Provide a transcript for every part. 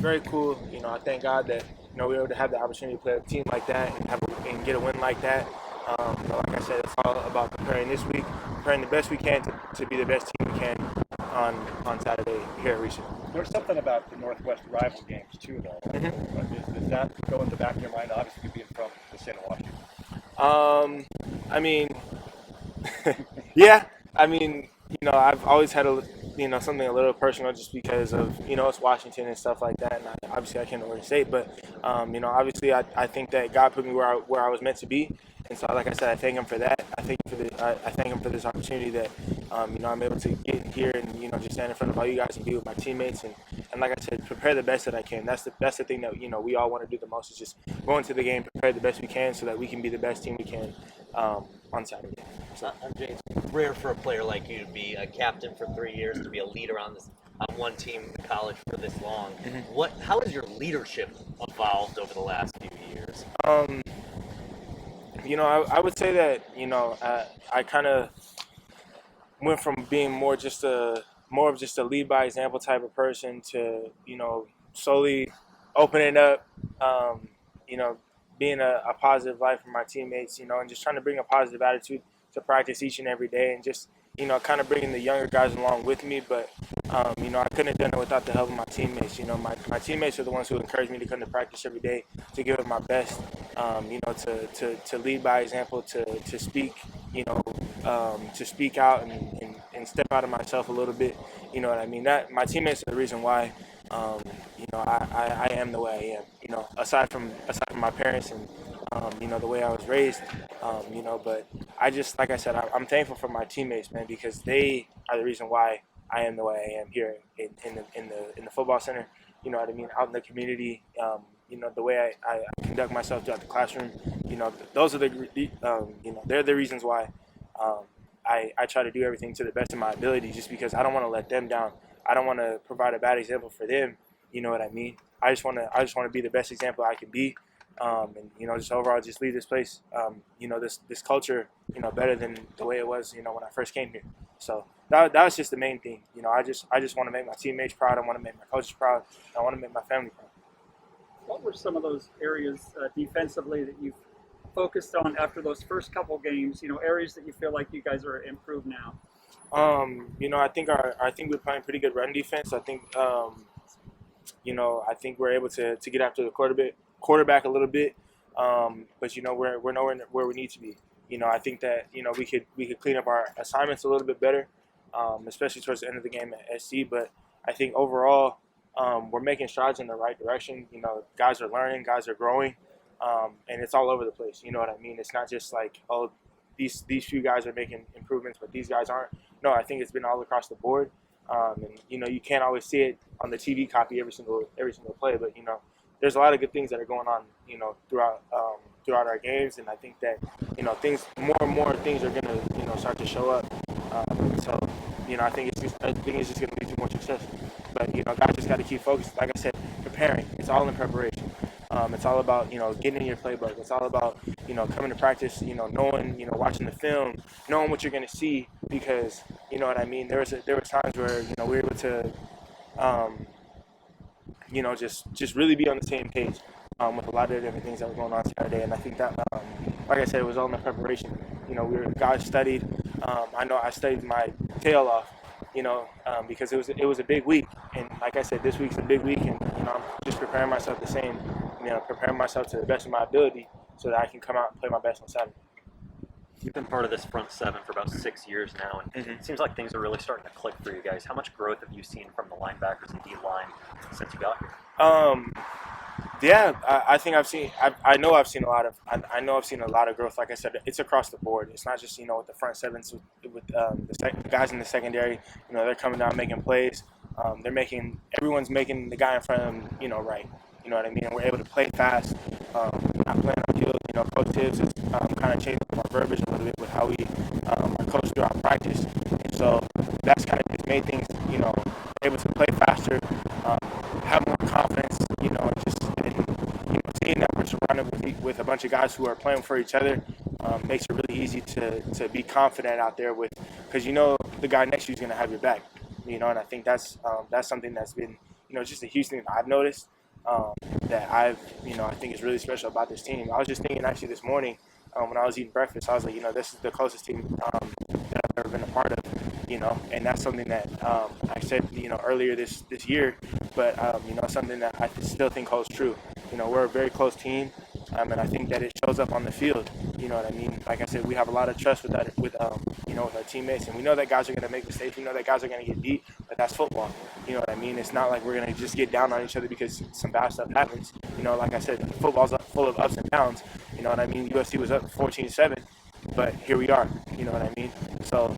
very cool. I thank God that we were able to have the opportunity to play a team like that and get a win like that. But like I said, it's all about preparing this week, preparing the best we can to be the best team we can on Saturday here at Reese. There's something about the Northwest rival games too, though. Does that go in the back of your mind? Obviously, being from the state of Washington. I mean, yeah. I mean, I've always had something a little personal just because of, it's Washington and stuff like that. And obviously I can't already say, but, obviously I think that God put me where I was meant to be. And so, like I said, I thank him for that. I thank him for this opportunity that, I'm able to get here and, just stand in front of all you guys and be with my teammates. And like I said, prepare the best that I can. That's the thing that, we all want to do the most is just go into the game, prepare the best we can so that we can be the best team we can on Saturday. So, Andrzej, it's rare for a player like you to be a captain for 3 years, to be a leader on one team in college for this long. How has your leadership evolved over the last few years? I would say that I kind of went from being more of just a lead by example type of person to slowly opening up, being a positive light for my teammates, and just trying to bring a positive attitude to practice each and every day, and just kind of bringing the younger guys along with me. But I couldn't have done it without the help of my teammates. My teammates are the ones who encourage me to come to practice every day, to give it my best, to lead by example, to speak, to speak out and step out of myself a little bit. You know what I mean? That my teammates are the reason why, I am the way I am. Aside from my parents and the way I was raised, but I just, like I said, I'm thankful for my teammates, man, because they are the reason why I am the way I am here in the football center. You know what I mean? Out in the community, the way I conduct myself throughout the classroom. Those are they're the reasons why I try to do everything to the best of my ability, just because I don't want to let them down. I don't want to provide a bad example for them. You know what I mean? I just want to be the best example I can be. And just overall just leave this place, this culture, better than the way it was, when I first came here. So that was just the main thing. I just want to make my teammates proud. I want to make my coaches proud. I want to make my family proud. What were some of those areas defensively that you've focused on after those first couple games? Areas that you feel like you guys are improved now. I think we're playing pretty good run defense. I think I think we're able to get after the quarterback a little bit, but we're nowhere where we need to be. I think that we could clean up our assignments a little bit better, especially towards the end of the game at SC. But I think overall we're making strides in the right direction. Guys are learning, guys are growing, and it's all over the place. You know what I mean? It's not just like, oh, these few guys are making improvements, but these guys aren't. No, I think it's been all across the board. And you can't always see it on the TV copy every single play, but there's a lot of good things that are going on throughout our games, and I think that things, more and more things are gonna start to show up. So I think it's just gonna lead to more success. But guys just got to keep focused. Like I said, preparing. It's all in preparation. It's all about getting in your playbook. It's all about coming to practice. Knowing watching the film, knowing what you're gonna see, because you know what I mean. There were times where we were able to just really be on the same page with a lot of different things that were going on Saturday. And I think that like I said, it was all in the preparation. Guys studied. I know I studied my tail off. Because it was a big week, and like I said, this week's a big week, and I'm just preparing myself the same, preparing myself to the best of my ability so that I can come out and play my best on Saturday. You've been part of this front seven for about 6 years now, and it seems like things are really starting to click for you guys. How much growth have you seen from the linebackers and D-line since you got here? Yeah, I think I know I've seen a lot of growth. Like I said, it's across the board. It's not just with the front sevens, with the guys in the secondary. They're coming down making plays. Everyone's making the guy in front of them, right. You know what I mean? And we're able to play fast, not playing on field. Coach Tibbs is kind of changing our verbiage a little bit with how we are coached throughout practice. And so that's kind of just made things, able to play faster, have more confidence, seeing that we're surrounded with a bunch of guys who are playing for each other makes it really easy to be confident out there because the guy next to you is going to have your back, and I think that's something that's been just a huge thing I've noticed. that I think is really special about this team. I was just thinking actually this morning when I was eating breakfast, I was like, this is the closest team that I've ever been a part of, and that's something that I said, earlier this year, but, something that I still think holds true. We're a very close team, and I think that it shows up on the field. You know what I mean? Like I said, we have a lot of trust with our teammates, and we know that guys are going to make mistakes. We know that guys are going to get beat, but that's football. You know what I mean? It's not like we're going to just get down on each other because some bad stuff happens. Like I said, football's full of ups and downs. You know what I mean? USC was up 14-7, but here we are. You know what I mean? So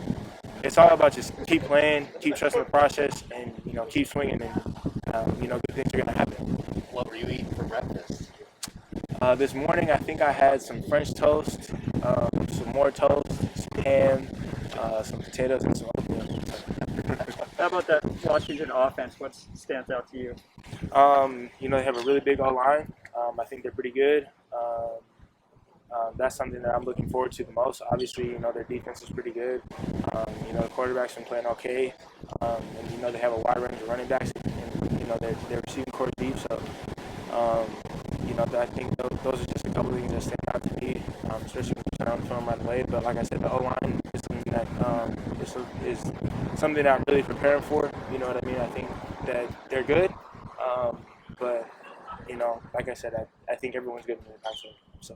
it's all about just keep playing, keep trusting the process, and keep swinging, and good things are going to happen. What were you eating for breakfast? This morning, I think I had some French toast, some more toast, some ham, some potatoes, and some oatmeal. How about that Washington offense? What stands out to you? They have a really big O-line. I think they're pretty good. That's something that I'm looking forward to the most. Obviously, their defense is pretty good. The quarterback's been playing okay. And, they have a wide range of running backs. And, their receiving core is deep. So, I think those are just a couple of things that stand out to me, especially when you turn on the film right away. But like I said, the O-line is something that is something that I'm really preparing for. You know what I mean? I think that they're good. But, like I said, I think everyone's good in the time. So.